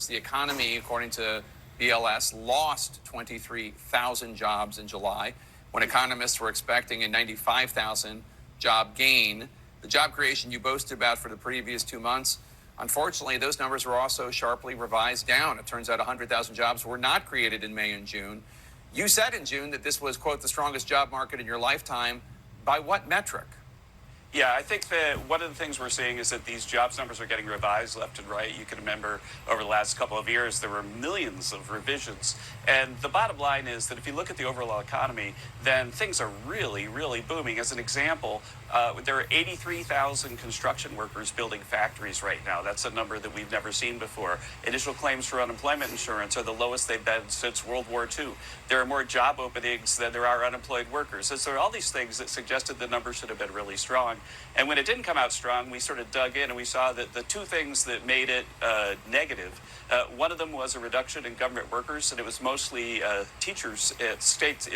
The economy, according to BLS, lost 23,000 jobs in July, when economists were expecting a 95,000 job gain. The job creation you boasted about for the previous 2 months, unfortunately, those numbers were also sharply revised down. It turns out 100,000 jobs were not created in May and June. You said in June that this was, quote, the strongest job market in your lifetime. By what metric? Yeah, I think that one of the things we're seeing is that these jobs numbers are getting revised left and right. You can remember over the last couple of years, there were millions of revisions. And the bottom line is that if you look at the overall economy, then things are really, really booming. As an example, there are 83,000 construction workers building factories right now. That's a number that we've never seen before. Initial claims for unemployment insurance are the lowest they've been since World War II. There are more job openings than there are unemployed workers. So there are all these things that suggested the numbers should have been really strong. And when it didn't come out strong, we sort of dug in and we saw that the two things that made it negative, one of them was a reduction in government workers, and it was mostly teachers at states,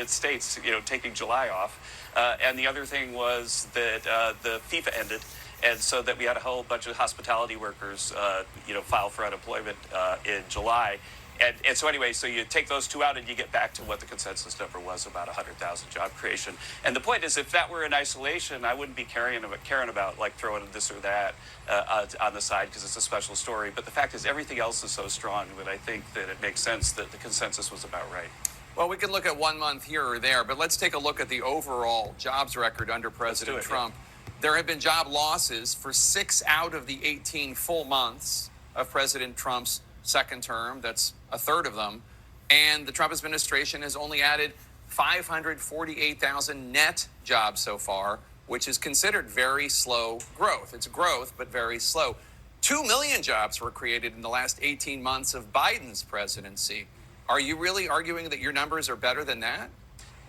taking July off. And the other thing was that the FIFA ended, and so that we had a whole bunch of hospitality workers, file for unemployment in July. And so anyway, so you take those two out and you get back to what the consensus number was, about 100,000 job creation. And the point is, if that were in isolation, I wouldn't be caring about like throwing this or that on the side because it's a special story. But the fact is, everything else is so strong that I think that it makes sense that the consensus was about right. Well, we can look at 1 month here or there, but let's take a look at the overall jobs record under President Trump. Yeah. There have been job losses for 6 out of the 18 full months of President Trump's second term. That's a third of them. And the Trump administration has only added 548,000 net jobs so far, which is considered very slow growth. It's growth, but very slow. 2 million jobs were created in the last 18 months of Biden's presidency. Are you really arguing that your numbers are better than that?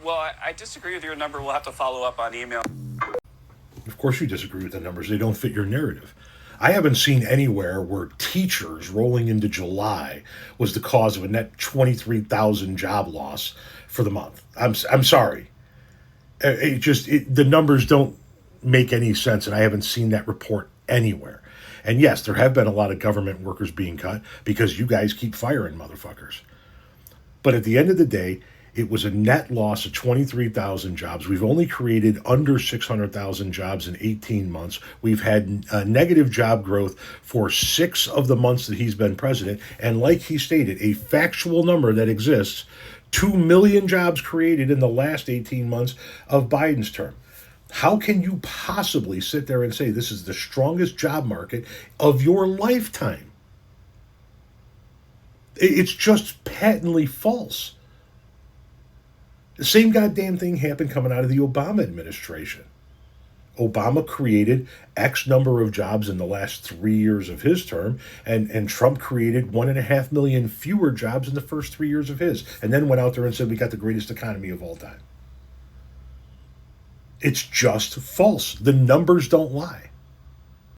Well, I disagree with your number. We'll have to follow up on email. Of course you disagree with the numbers. They don't fit your narrative. I haven't seen anywhere where teachers rolling into July was the cause of a net 23,000 job loss for the month. I'm sorry. The numbers don't make any sense, and I haven't seen that report anywhere. And yes, there have been a lot of government workers being cut because you guys keep firing motherfuckers. But at the end of the day, it was a net loss of 23,000 jobs. We've only created under 600,000 jobs in 18 months. We've had negative job growth for 6 of the months that he's been president. And like he stated, a factual number that exists, 2 million jobs created in the last 18 months of Biden's term. How can you possibly sit there and say this is the strongest job market of your lifetime? It's just patently false. The same goddamn thing happened coming out of the Obama administration. Obama created X number of jobs in the last 3 years of his term, and Trump created 1.5 million fewer jobs in the first 3 years of his, and then went out there and said we got the greatest economy of all time. It's just false. The numbers don't lie.